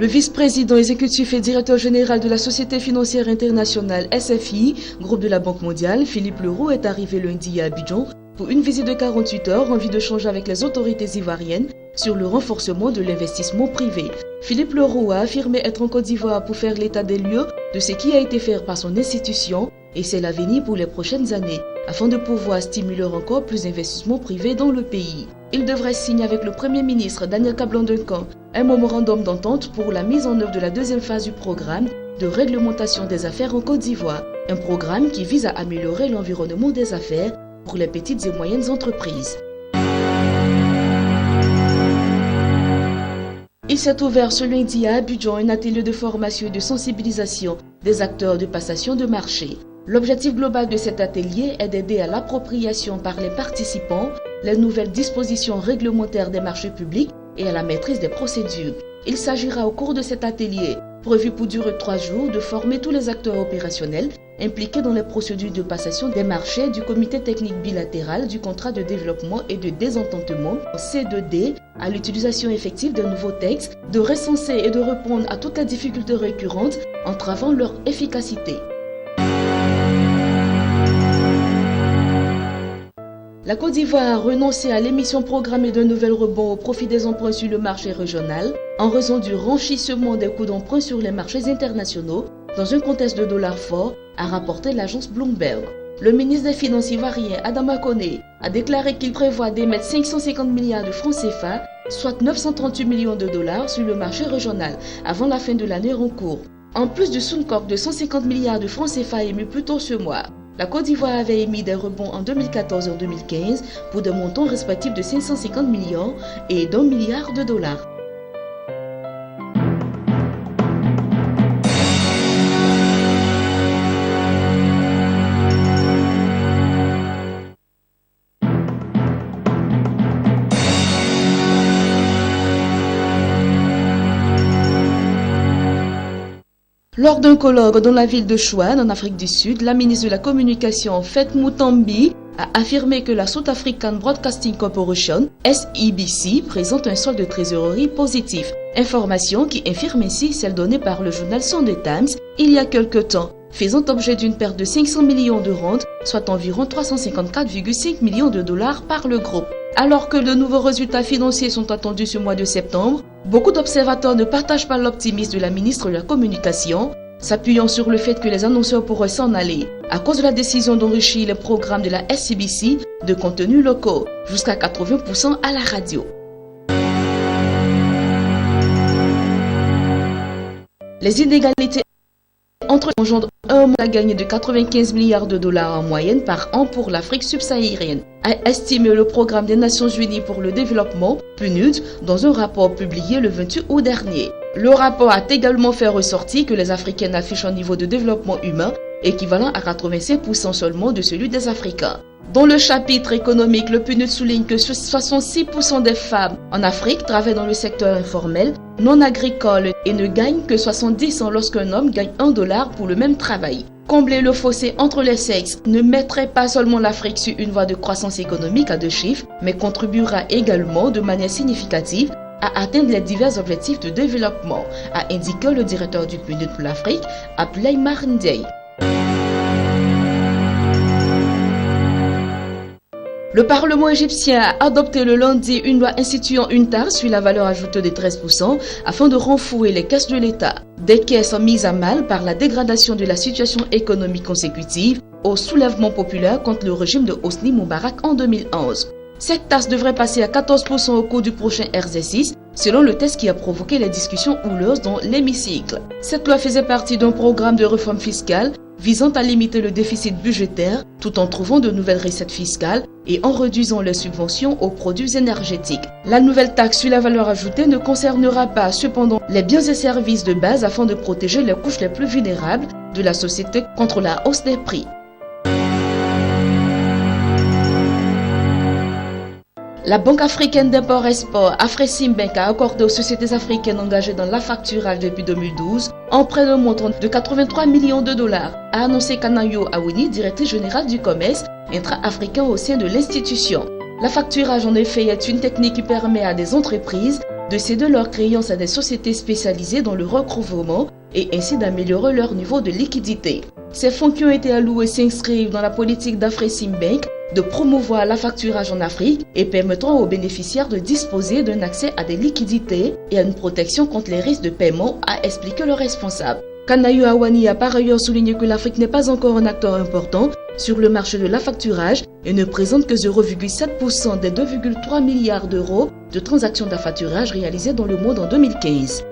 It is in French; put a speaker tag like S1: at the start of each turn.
S1: Le vice-président exécutif et directeur général de la Société financière internationale SFI, groupe de la Banque mondiale, Philippe Leroux, est arrivé lundi à Abidjan pour une visite de 48 heures en vue d'échanger avec les autorités ivoiriennes sur le renforcement de l'investissement privé. Philippe Leroux a affirmé être en Côte d'Ivoire pour faire l'état des lieux de ce qui a été fait par son institution et c'est l'avenir pour les prochaines années, afin de pouvoir stimuler encore plus d'investissements privés dans le pays. Il devrait signer avec le Premier ministre Daniel Kablan-Duncan un mémorandum d'entente pour la mise en œuvre de la deuxième phase du programme de réglementation des affaires en Côte d'Ivoire, un programme qui vise à améliorer l'environnement des affaires pour les petites et moyennes entreprises. Il s'est ouvert ce lundi à Abidjan un atelier de formation et de sensibilisation des acteurs de passation de marché. L'objectif global de cet atelier est d'aider à l'appropriation par les participants les nouvelles dispositions réglementaires des marchés publics et à la maîtrise des procédures. Il s'agira au cours de cet atelier, prévu pour durer 3 jours, de former tous les acteurs opérationnels impliqués dans les procédures de passation des marchés du comité technique bilatéral du contrat de développement et de désententement C2D à l'utilisation effective de nouveaux textes, de recenser et de répondre à toutes les difficultés récurrentes entravant leur efficacité. La Côte d'Ivoire a renoncé à l'émission programmée d'un nouvel rebond au profit des emprunts sur le marché régional en raison du renchissement des coûts d'emprunt sur les marchés internationaux dans un contexte de dollar fort, a rapporté l'agence Bloomberg. Le ministre des Finances ivoirien Adama Koné a déclaré qu'il prévoit d'émettre 550 milliards de francs CFA, soit 938 millions de dollars sur le marché régional avant la fin de l'année en cours. En plus du Suncorp de 150 milliards de francs CFA émis plus tôt ce mois, la Côte d'Ivoire avait émis des rebonds en 2014 et en 2015 pour des montants respectifs de 550 millions et d'1 milliard de dollars. Lors d'un colloque dans la ville de Chouane, en Afrique du Sud, la ministre de la Communication, Faith Moutambi, a affirmé que la South African Broadcasting Corporation, SABC, présente un solde de trésorerie positif. Information qui infirme ainsi celle donnée par le journal Sunday Times il y a quelque temps, faisant objet d'une perte de 500 millions de rentes, soit environ 354,5 millions de dollars par le groupe. Alors que de nouveaux résultats financiers sont attendus ce mois de septembre, beaucoup d'observateurs ne partagent pas l'optimisme de la ministre de la Communication, s'appuyant sur le fait que les annonceurs pourraient s'en aller à cause de la décision d'enrichir les programmes de la SABC de contenus locaux, jusqu'à 80% à la radio. Les inégalités entre engendrent un manque à gagner de 95 milliards de dollars en moyenne par an pour l'Afrique subsaharienne, a estimé le Programme des Nations Unies pour le développement, PNUD, dans un rapport publié le 28 août dernier. Le rapport a également fait ressortir que les Africaines affichent un niveau de développement humain équivalent à 85% seulement de celui des Africains. Dans le chapitre économique, le PNUD souligne que 66% des femmes en Afrique travaillent dans le secteur informel, non agricole et ne gagnent que 70 cents lorsqu'un homme gagne $1 pour le même travail. Combler le fossé entre les sexes ne mettrait pas seulement l'Afrique sur une voie de croissance économique à 2 chiffres, mais contribuera également de manière significative à atteindre les divers objectifs de développement, a indiqué le directeur du PNUD pour l'Afrique, Abdoulaye Marndey. Le Parlement égyptien a adopté le lundi une loi instituant une taxe sur la valeur ajoutée de 13% afin de renflouer les caisses de l'État. Des caisses mises à mal par la dégradation de la situation économique consécutive au soulèvement populaire contre le régime de Hosni Moubarak en 2011. Cette taxe devrait passer à 14% au cours du prochain exercice, selon le texte qui a provoqué les discussions houleuses dans l'hémicycle. Cette loi faisait partie d'un programme de réforme fiscale visant à limiter le déficit budgétaire tout en trouvant de nouvelles recettes fiscales et en réduisant les subventions aux produits énergétiques. La nouvelle taxe sur la valeur ajoutée ne concernera pas cependant les biens et services de base afin de protéger les couches les plus vulnérables de la société contre la hausse des prix. La Banque africaine d'import-export, Afreximbank, a accordé aux sociétés africaines engagées dans l'affacturage depuis 2012 un prêt d'un montant de 83 millions de dollars, a annoncé Kanayo Awini, directrice générale du commerce intra-africain au sein de l'institution. L'affacturage en effet est une technique qui permet à des entreprises de céder leurs créances à des sociétés spécialisées dans le recouvrement et ainsi d'améliorer leur niveau de liquidité. Ces fonds qui ont été alloués s'inscrivent dans la politique d'Afreximbank de promouvoir l'affacturage en Afrique et permettront aux bénéficiaires de disposer d'un accès à des liquidités et à une protection contre les risques de paiement, a expliqué le responsable. Kanayo Awani a par ailleurs souligné que l'Afrique n'est pas encore un acteur important sur le marché de l'affacturage et ne présente que 0,7% des 2,3 milliards d'euros de transactions d'affacturage réalisées dans le monde en 2015.